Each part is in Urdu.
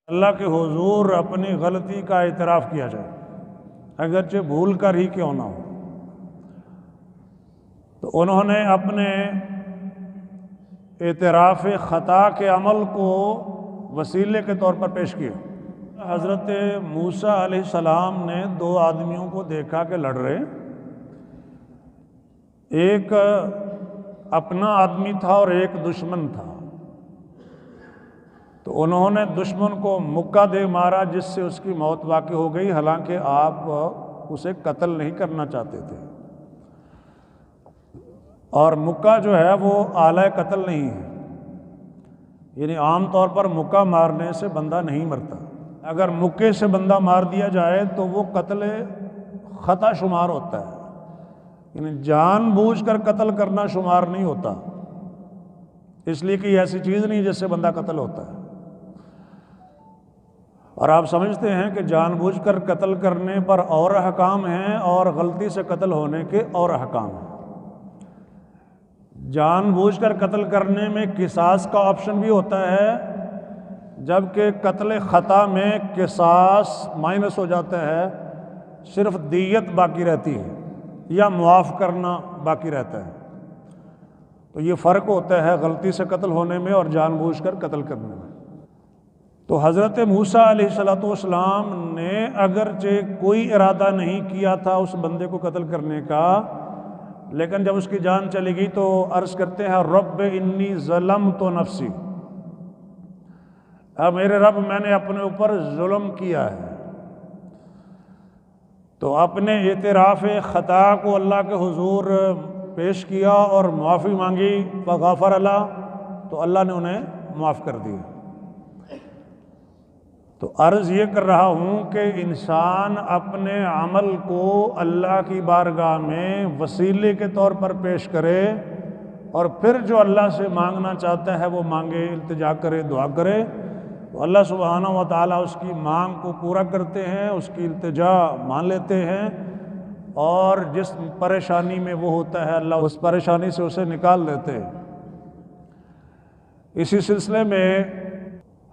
اللہ کے حضور اپنی غلطی کا اعتراف کیا جائے، اگرچہ بھول کر ہی کیوں نہ ہو۔ تو انہوں نے اپنے اعتراف خطا کے عمل کو وسیلے کے طور پر پیش کیا۔ حضرت موسیٰ علیہ السلام نے دو آدمیوں کو دیکھا کہ لڑ رہے، ایک اپنا آدمی تھا اور ایک دشمن تھا۔ تو انہوں نے دشمن کو مکہ دے مارا، جس سے اس کی موت واقع ہو گئی، حالانکہ آپ اسے قتل نہیں کرنا چاہتے تھے۔ اور مکہ جو ہے وہ اعلیٰ قتل نہیں ہے، یعنی عام طور پر مکہ مارنے سے بندہ نہیں مرتا۔ اگر مکے سے بندہ مار دیا جائے تو وہ قتل خطا شمار ہوتا ہے، یعنی جان بوجھ کر قتل کرنا شمار نہیں ہوتا، اس لیے کہ یہ ایسی چیز نہیں جس سے بندہ قتل ہوتا ہے۔ اور آپ سمجھتے ہیں کہ جان بوجھ کر قتل کرنے پر اور احکام ہیں اور غلطی سے قتل ہونے کے اور احکام ہیں۔ جان بوجھ کر قتل کرنے میں قصاص کا آپشن بھی ہوتا ہے، جبکہ قتل خطا میں قصاص مائنس ہو جاتا ہے، صرف دیت باقی رہتی ہے یا معاف کرنا باقی رہتا ہے۔ تو یہ فرق ہوتا ہے غلطی سے قتل ہونے میں اور جان بوجھ کر قتل کرنے میں۔ تو حضرت موسیٰ علیہ السلام نے اگرچہ کوئی ارادہ نہیں کیا تھا اس بندے کو قتل کرنے کا، لیکن جب اس کی جان چلی گئی تو عرض کرتے ہیں رب انی ظلمت نفسی، اب میرے رب میں نے اپنے اوپر ظلم کیا ہے۔ تو اپنے اعتراف خطا کو اللہ کے حضور پیش کیا اور معافی مانگی، فغفر اللہ، تو اللہ نے انہیں معاف کر دیا۔ تو عرض یہ کر رہا ہوں کہ انسان اپنے عمل کو اللہ کی بارگاہ میں وسیلے کے طور پر پیش کرے، اور پھر جو اللہ سے مانگنا چاہتا ہے وہ مانگے، التجا کرے، دعا کرے، تو اللہ سبحانہ و تعالیٰ اس کی مانگ کو پورا کرتے ہیں، اس کی التجا مان لیتے ہیں، اور جس پریشانی میں وہ ہوتا ہے اللہ اس پریشانی سے اسے نکال دیتے ہیں۔ اسی سلسلے میں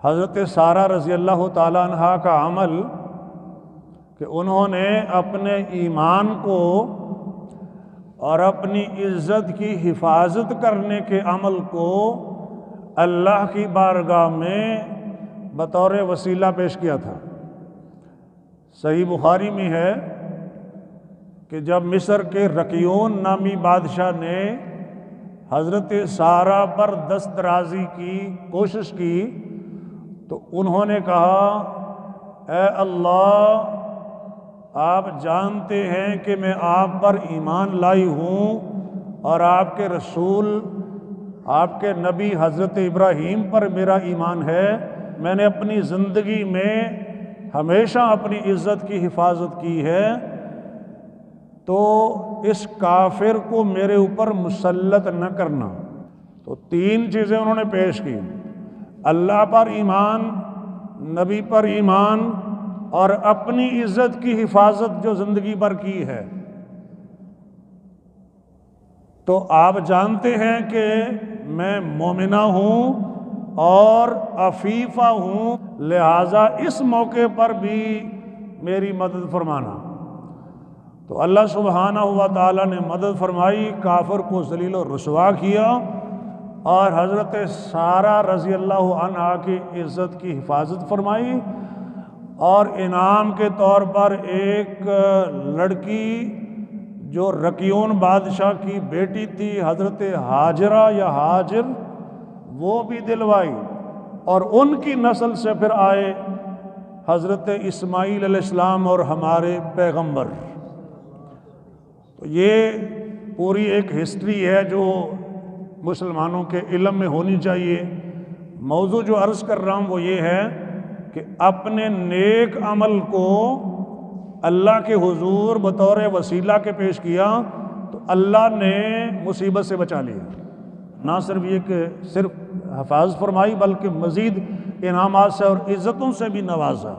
حضرت سارہ رضی اللہ تعالیٰ عنہ کا عمل کہ انہوں نے اپنے ایمان کو اور اپنی عزت کی حفاظت کرنے کے عمل کو اللہ کی بارگاہ میں بطور وسیلہ پیش کیا تھا۔ صحیح بخاری میں ہے کہ جب مصر کے رکیون نامی بادشاہ نے حضرت سارہ پر دست درازی کی کوشش کی تو انہوں نے کہا اے اللہ، آپ جانتے ہیں کہ میں آپ پر ایمان لائی ہوں، اور آپ کے رسول، آپ کے نبی حضرت ابراہیم پر میرا ایمان ہے، میں نے اپنی زندگی میں ہمیشہ اپنی عزت کی حفاظت کی ہے، تو اس کافر کو میرے اوپر مسلط نہ کرنا۔ تو تین چیزیں انہوں نے پیش کی، اللہ پر ایمان، نبی پر ایمان، اور اپنی عزت کی حفاظت جو زندگی بھر کی ہے۔ تو آپ جانتے ہیں کہ میں مومنہ ہوں اور عفیفہ ہوں، لہٰذا اس موقع پر بھی میری مدد فرمانا۔ تو اللہ سبحانہ و تعالیٰ نے مدد فرمائی، کافر کو ذلیل و رسوا کیا، اور حضرت سارہ رضی اللہ عنہ کی عزت کی حفاظت فرمائی، اور انعام کے طور پر ایک لڑکی جو رکیون بادشاہ کی بیٹی تھی، حضرت ہاجرہ یا ہاجر، وہ بھی دلوائی، اور ان کی نسل سے پھر آئے حضرت اسماعیل علیہ السلام اور ہمارے پیغمبر۔ تو یہ پوری ایک ہسٹری ہے جو مسلمانوں کے علم میں ہونی چاہیے۔ موضوع جو عرض کر رہا ہوں وہ یہ ہے کہ اپنے نیک عمل کو اللہ کے حضور بطور وسیلہ کے پیش کیا تو اللہ نے مصیبت سے بچا لیا، نہ صرف یہ کہ صرف حفاظت فرمائی بلکہ مزید انعامات سے اور عزتوں سے بھی نوازا۔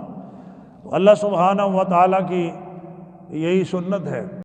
تو اللہ سبحانہ و تعالیٰ کی یہی سنت ہے۔